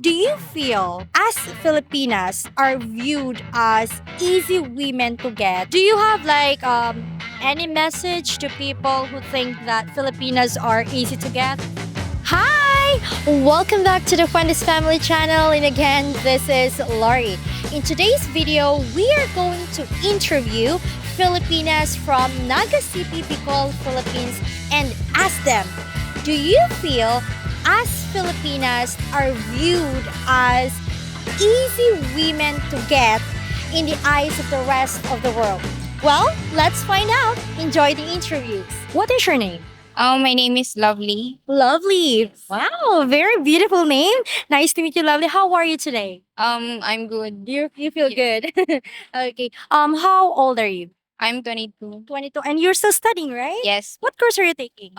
Do you feel as Filipinas are viewed as easy women to get? Do you have any message to people who think that Filipinas are easy to get? Hi! Welcome back to the FUENTES Family Channel, and again, this is Lorie. In today's video, we are going to interview Filipinas from Naga City, Bicol, Philippines, and ask them, do you feel as Filipinas are viewed as easy women to get in the eyes of the rest of the world? Well, let's find out. Enjoy the interviews. What is your name? My name is Lovely. Lovely. Wow, very beautiful name. Nice to meet you, Lovely. How are you today? I'm good. You feel good. Okay. How old are you? I'm 22. 22. And you're still studying, right? Yes. What course are you taking?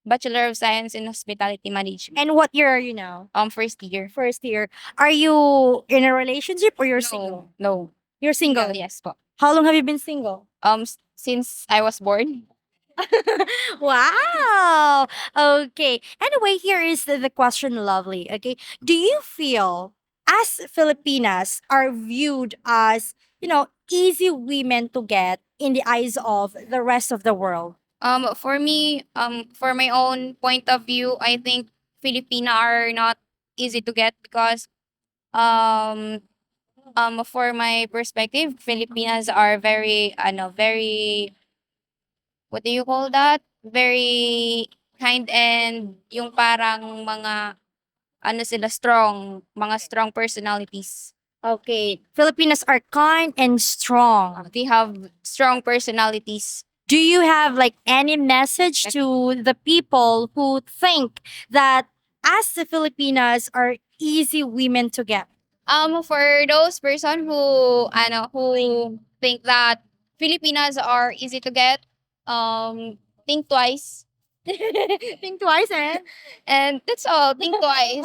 Bachelor of Science in Hospitality Management. And what year are you now? First year. First year. Are you in a relationship or you're single? No. You're single. Yes po. How long have you been single? Since I was born. Wow. Okay. Anyway, here is the question, Lovely. Okay. Do you feel as Filipinas are viewed as, easy women to get in the eyes of the rest of the world? For me, for my own point of view, I think Filipina are not easy to get because for my perspective, Filipinas are very, what do you call that? Very kind, and yung parang mga mga strong personalities. Okay. Filipinas are kind and strong. They have strong personalities. Do you have any message to the people who think that as the Filipinas are easy women to get? For those person who think that Filipinas are easy to get, think twice. Think twice, eh? And that's all. Think twice.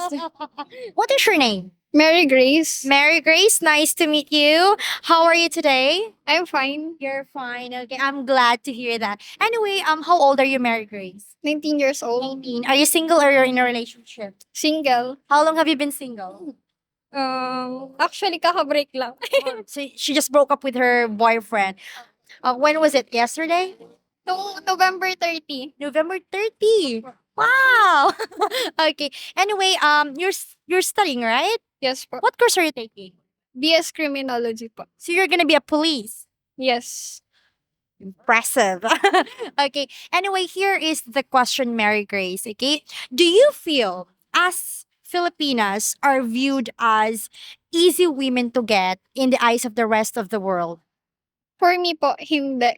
What is your name? Mary Grace. Mary Grace, nice to meet you. How are you today? I'm fine. You're fine. Okay, I'm glad to hear that. Anyway, how old are you, Mary Grace? 19 years old. 19. Are you single or you're in a relationship? Single. How long have you been single? Actually, kaka-break lang. So she just broke up with her boyfriend. When was it? Yesterday? November 30. November 30. Wow. Okay. Anyway, you're studying, right? Yes po. What course are you taking? BS Criminology po. So you're gonna be a police. Yes. Impressive. Okay. Anyway, here is the question, Mary Grace. Okay. Do you feel as Filipinas are viewed as easy women to get in the eyes of the rest of the world? For me po, hindi.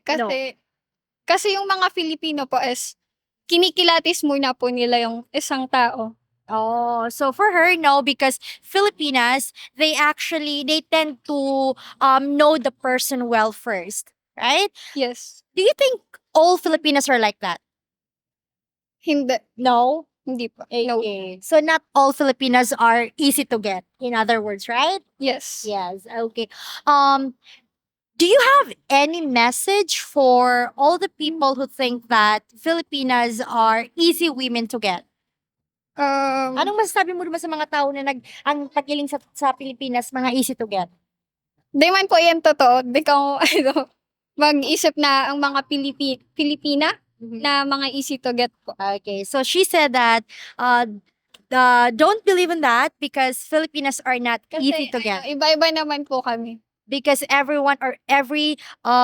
Kasi yung mga Filipino po is kinikilatis muna po nila yung isang tao. Oh, so for her, no, because Filipinas, they tend to know the person well first, right? Yes. Do you think all Filipinas are like that? Hindi. No. Hindi po. No. Okay. So not all Filipinas are easy to get. In other words, right? Yes. Yes. Okay. Do you have any message for all the people who think that Filipinas are easy women to get? Anong masasabi mo naman sa mga tao na ang tagiling sa Pilipinas, mga easy to get? Di man po yan totoo. Di ko, mag-isip na ang mga Pilipina na mga easy to get po. Okay, so she said that don't believe in that because Filipinas are not easy to get. Iba-iba naman po kami. Because everyone or every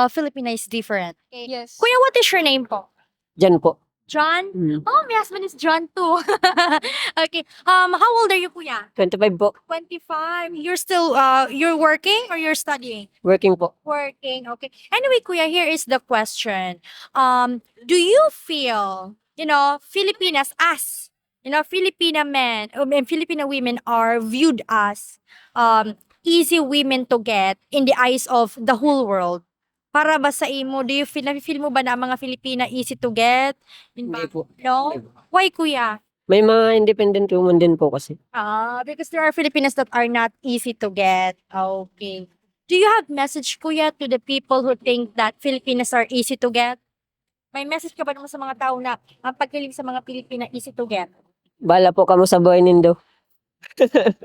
Filipino is different. Okay. Yes. Kuya, what is your name po? Diyan po. John? Mm. Oh, my husband is John too. Okay. How old are you, kuya? 25 po. 25. You're still you're working or you're studying? Working po. Working. Okay. Anyway, kuya, here is the question. Do you feel, Filipinas as, Filipina men and Filipino women are viewed as easy women to get in the eyes of the whole world? Para ba sa imo, do you feel mo ba na ang mga Filipina easy to get? Hindi po. No? Why, kuya? May mga independent women din po kasi. Because there are Filipinas that are not easy to get. Okay. Do you have message, kuya, to the people who think that Filipinas are easy to get? May message ka ba naman sa mga tao na ang pagkiling sa mga Pilipina easy to get? Bala po kamo sa buhay nindo.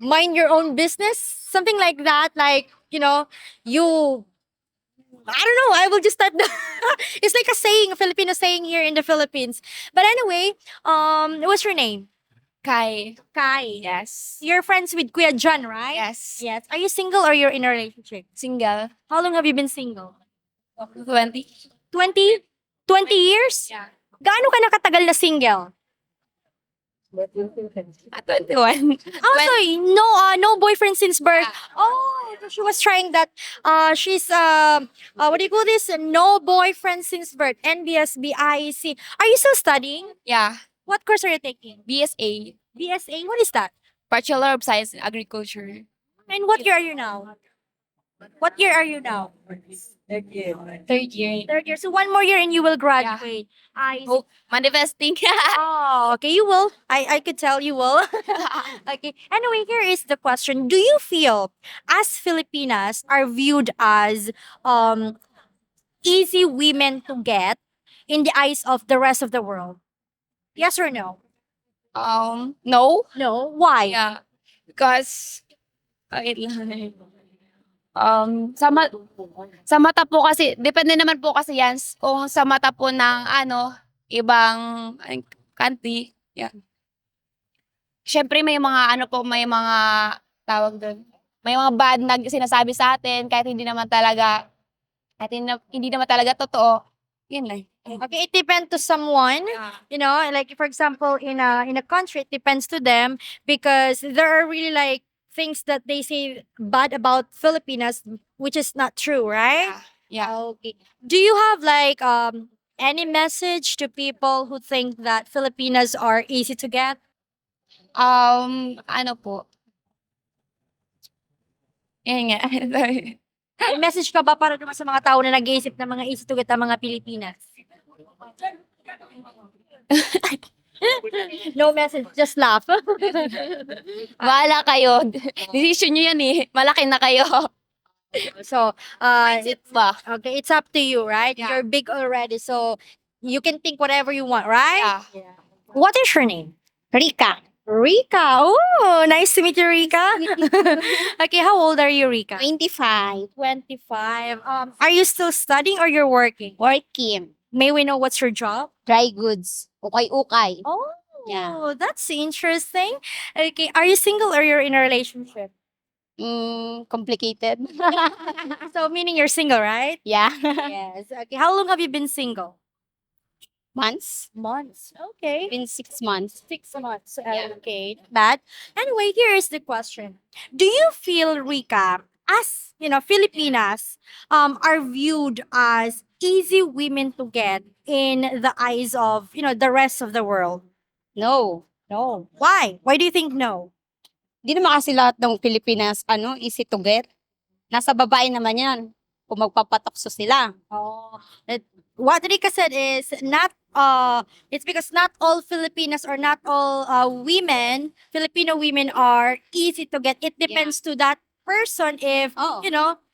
Mind your own business, something like that. Like, you. I don't know. I will just type the. It's like a saying, a Filipino saying here in the Philippines. But anyway, what's your name? Kai. Kai. Yes. You're friends with Kuya John, right? Yes. Yes. Are you single or you're in a relationship? Single. How long have you been single? 20. 20? 20 years? Yeah. Gaano ka nakatagal na single? 21. Also, no boyfriend since birth. Yeah. Oh, so she was trying that. She's what do you call this? No boyfriend since birth. NBSBIC. Are you still studying? Yeah. What course are you taking? BSA. BSA. What is that? Bachelor of Science in Agriculture. And what year are you now? What year are you now? Third year. Third year. So one more year and you will graduate. I Hope. Manifesting. Oh, okay, you will. I could tell you will. Okay. Anyway, here is the question. Do you feel as Filipinas are viewed as easy women to get in the eyes of the rest of the world? Yes or no? No. No. Why? Yeah. Because, wait lang. Sa mata po kasi, depende naman po kasi yan kung sa mata po ng ibang country. Yeah. Syempre may mga may mga tawag doon. May mga bad na sinasabi sa atin kahit hindi naman talaga totoo. Yun lang. Okay, it depends to someone. Like for example, in a country, it depends to them because there are really like things that they say bad about Filipinas, which is not true, right? Yeah. Okay. Do you have like any message to people who think that Filipinas are easy to get? Ano po? Yan nga. Sorry. May message ka ba para naman sa mga tao na nag-iisip na mga easy to get ang mga Pilipinas? No message, just laugh. Bahala kayo. Decision nyo yan eh. Malaki na kayo. So, Mindset ba? okay, it's up to you, right? Yeah. You're big already, so you can think whatever you want, right? Yeah. What is your name? Rika. Rika. Oh, nice to meet you, Rika. Okay, how old are you, Rika? 25. 25. Are you still studying or you're working? Working. May we know what's your job? Dry goods. Ukay-ukay. Oh, Yeah. that's interesting. Okay, are you single or you're in a relationship? Complicated. So, meaning you're single, right? Yeah. Yes. Okay, how long have you been single? Months. Months. Okay. Been 6 months. 6 months. Yeah. Okay. That. Anyway, here is the question. Do you feel, Rika, as Filipinas are viewed as easy women to get in the eyes of the rest of the world? No. No. Why? Why do you think no? Di naman kasi lahat ng Pilipinas, easy to get. Nasa babae naman yan. Kung magpapatokso sila. Oh, what Rika said is not it's because not all Filipinas or not all Filipino women are easy to get. It depends to that person if Oh.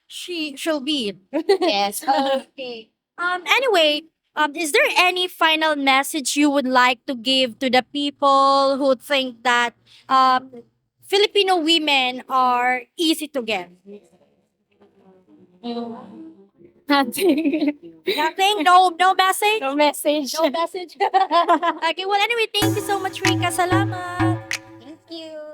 she'll be. Yes. Okay. Anyway, is there any final message you would like to give to the people who think that Filipino women are easy to get? Nothing. Nothing? No message? No message. No message? Okay, well anyway, thank you so much, Rika. Salamat. Thank you.